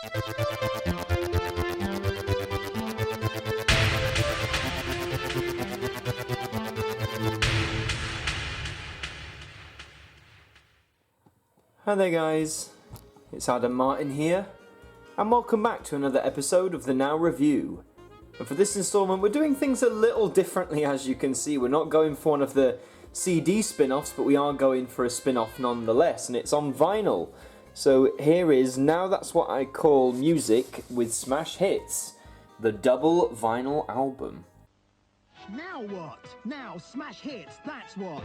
Hi there guys, it's Martyn here, and welcome back to another episode of the Now Review. And for this instalment we're doing things a little differently, as you can see. We're not going for one of the CD spin-offs, but we are going for a spin-off nonetheless, and it's on vinyl. So here is Now That's What I Call Music with Smash Hits, the double vinyl album. Now what? Now smash hits, that's what.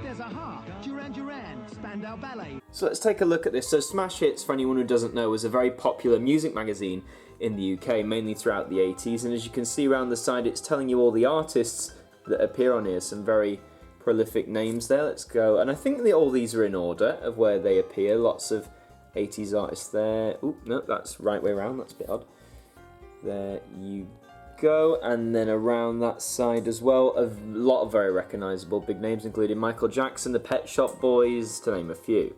There's a Heart, Duran Duran, Spandau Ballet. So let's take a look at this. So Smash Hits, for anyone who doesn't know, was a very popular music magazine in the UK, mainly throughout the 80s. And as you can see around the side, it's telling you all the artists that appear on here. Some very prolific names there. Let's go. And I think that all these are in order of where they appear. Lots of 80s artists there. Oop, no, that's right way around. That's a bit odd. There you go. And then around that side as well, a lot of very recognisable big names, including Michael Jackson, the Pet Shop Boys, to name a few.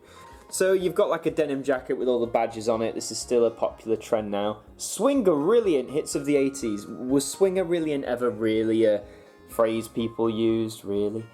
So you've got like a denim jacket with all the badges on it. This is still a popular trend now. Swingerilliant hits of the 80s. Was Swingerilliant ever really a phrase people used, really?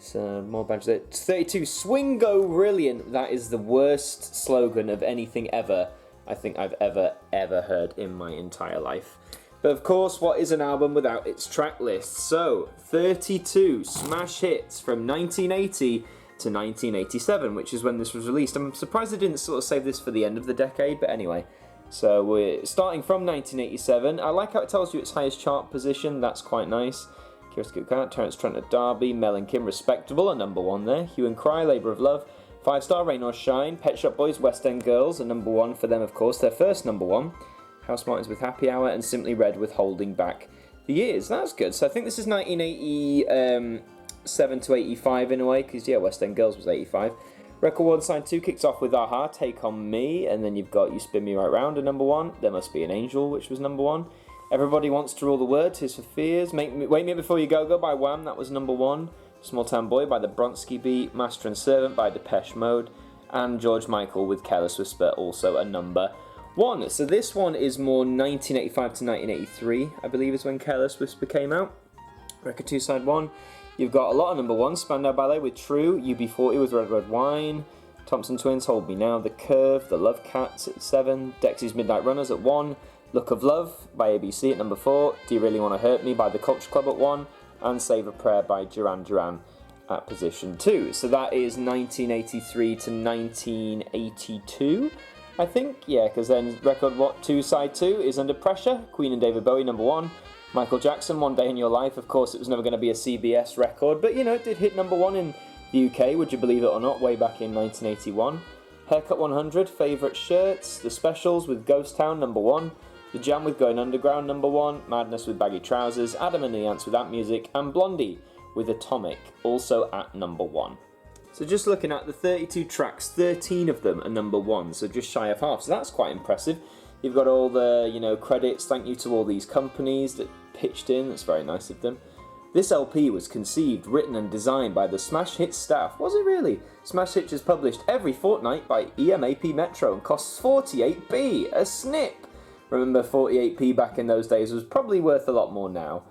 So more badges there. 32, Swingorilliant. That is the worst slogan of anything ever I think I've ever heard in my entire life. But of course, what is an album without its track list? So 32 smash hits from 1980 to 1987, which is when this was released. I'm surprised they didn't sort of save this for the end of the decade, but anyway. So we're starting from 1987. I like how it tells you its highest chart position. That's quite nice. Kira Skipcart, Terence Trent at Derby, Mel and Kim, Respectable, a number one there. Hue and Cry, Labour of Love, 5-star, Rain or Shine, Pet Shop Boys, West End Girls, a number one for them, of course, their first number one. House Martins with Happy Hour, and Simply Red with Holding Back the Years. That's good. So I think this is 1987 to 85 in a way, because yeah, West End Girls was 85. Record 1 Side 2 kicks off with Aha, Take On Me, and then you've got You Spin Me Right Round, a number one. There Must Be an Angel, which was number one. Everybody Wants to Rule the World, Tears for Fears. Wake Me Up Before You Go by Wham, that was number one. Small Town Boy by the Bronski Beat, Master and Servant by Depeche Mode, and George Michael with Careless Whisper, also a number one. So this one is more 1985 to 1983, I believe is when Careless Whisper came out. Record 2 Side 1. You've got a lot of number ones. Spandau Ballet with True, UB40 with Red Red Wine, Thompson Twins, Hold Me Now, The Curve, The Love Cats at 7, Dexy's Midnight Runners at 1, Look of Love by ABC at number 4, Do You Really Want to Hurt Me by The Culture Club at 1, and Save a Prayer by Duran Duran at position 2. So that is 1983 to 1982, I think. Yeah, because then record 2 Side 2 is Under Pressure, Queen and David Bowie number 1, Michael Jackson, One Day in Your Life. Of course, it was never going to be a CBS record, but you know, it did hit number 1 in the UK, would you believe it or not, way back in 1981. Haircut 100, Favourite Shirts, The Specials with Ghost Town number 1, The Jam with Going Underground number 1, Madness with Baggy Trousers, Adam and the Ants with That Music, and Blondie with Atomic, also at number 1. So just looking at the 32 tracks, 13 of them are number 1, so just shy of half, so that's quite impressive. You've got all the, credits, thank you to all these companies that pitched in, that's very nice of them. This LP was conceived, written and designed by the Smash Hits staff. Was it really? Smash Hits is published every fortnight by EMAP Metro and costs 48p, a snip. Remember, 48p back in those days was probably worth a lot more now.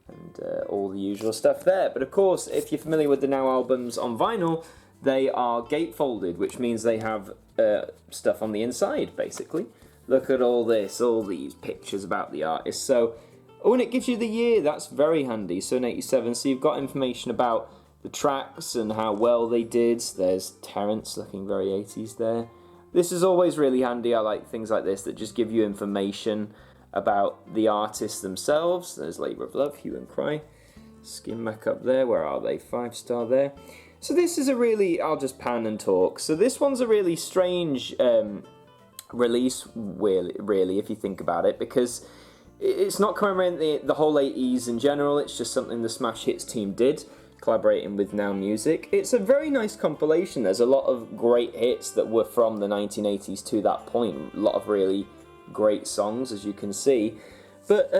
And all the usual stuff there. But of course, if you're familiar with the Now albums on vinyl, they are gatefolded, which means they have stuff on the inside, basically. Look at all this, all these pictures about the artist. So, and it gives you the year, that's very handy. So in 87, so you've got information about the tracks and how well they did. There's Terence looking very 80s there. This is always really handy. I like things like this that just give you information about the artists themselves. There's Labour of Love, Hue and Cry. Skim back up there, where are they? 5-star there. So this is a really, I'll just pan and talk. So this one's a really strange release, really, if you think about it, because it's not commemorating the whole 80s in general, it's just something the Smash Hits team did, collaborating with Now Music. It's a very nice compilation. There's a lot of great hits that were from the 1980s to that point. A lot of really great songs, as you can see. But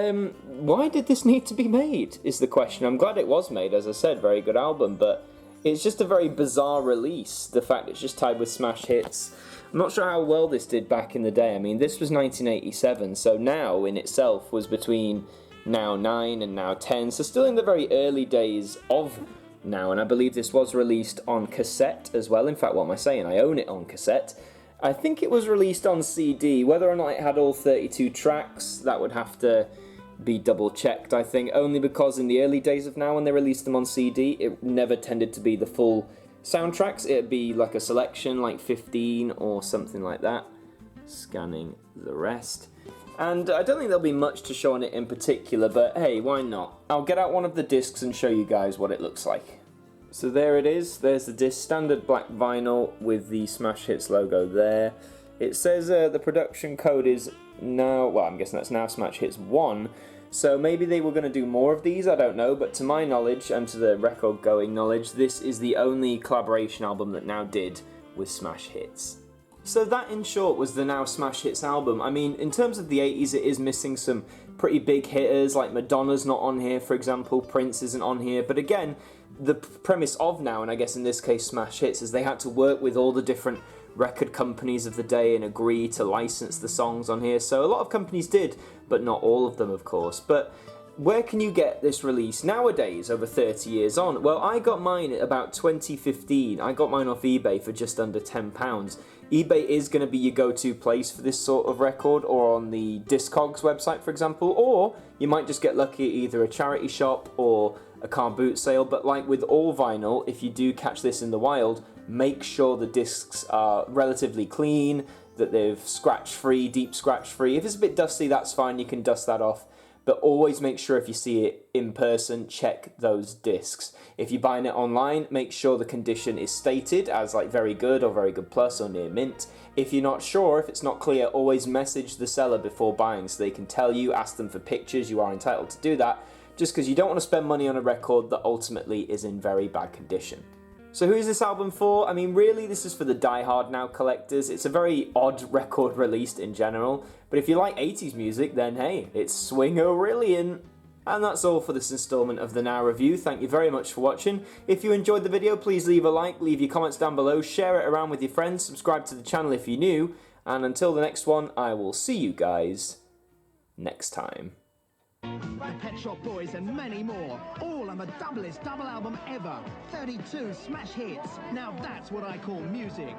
why did this need to be made, is the question. I'm glad it was made, as I said, very good album, but it's just a very bizarre release. The fact it's just tied with Smash Hits. I'm not sure how well this did back in the day. I mean, this was 1987, so Now in itself was between Now 9 and Now 10, so still in the very early days of Now, and I believe this was released on cassette as well. In fact, what am I saying? I own it on cassette. I think it was released on CD. Whether or not it had all 32 tracks, that would have to be double checked, I think, only because in the early days of Now, when they released them on CD, it never tended to be the full soundtracks. It'd be like a selection, like 15 or something like that. Scanning the rest. And I don't think there'll be much to show on it in particular, but hey, why not? I'll get out one of the discs and show you guys what it looks like. So there it is. There's the disc, standard black vinyl with the Smash Hits logo there. It says the production code is Now, well, I'm guessing that's Now Smash Hits 1. So maybe they were going to do more of these, I don't know, but to my knowledge and to the record going knowledge, this is the only collaboration album that Now did with Smash Hits. So that, in short, was the Now Smash Hits album. I mean, in terms of the 80s, it is missing some pretty big hitters, like Madonna's not on here, for example, Prince isn't on here, but again, the premise of Now, and I guess in this case Smash Hits, is they had to work with all the different record companies of the day and agree to license the songs on here. So a lot of companies did, but not all of them, of course. But where can you get this release nowadays, over 30 years on? Well, I got mine at about 2015. I got mine off eBay for just under £10. eBay is going to be your go-to place for this sort of record, or on the Discogs website, for example, or you might just get lucky at either a charity shop or a car boot sale. But like with all vinyl, if you do catch this in the wild, make sure the discs are relatively clean, that they're scratch-free, deep scratch-free. If it's a bit dusty, that's fine, you can dust that off. But always make sure if you see it in person, check those discs. If you're buying it online, make sure the condition is stated as like very good or very good plus or near mint. If you're not sure, if it's not clear, always message the seller before buying so they can tell you, ask them for pictures, you are entitled to do that, just because you don't want to spend money on a record that ultimately is in very bad condition. So who's this album for? I mean, really, this is for the die-hard Now collectors. It's a very odd record released in general, but if you like 80s music, then hey, it's swing-o-rilliant. And that's all for this installment of the Now Review. Thank you very much for watching. If you enjoyed the video, please leave a like, leave your comments down below, share it around with your friends, subscribe to the channel if you're new, and until the next one, I will see you guys next time. The Pet Shop Boys and many more, all on the doublest double album ever. 32 smash hits. Now that's what I call music.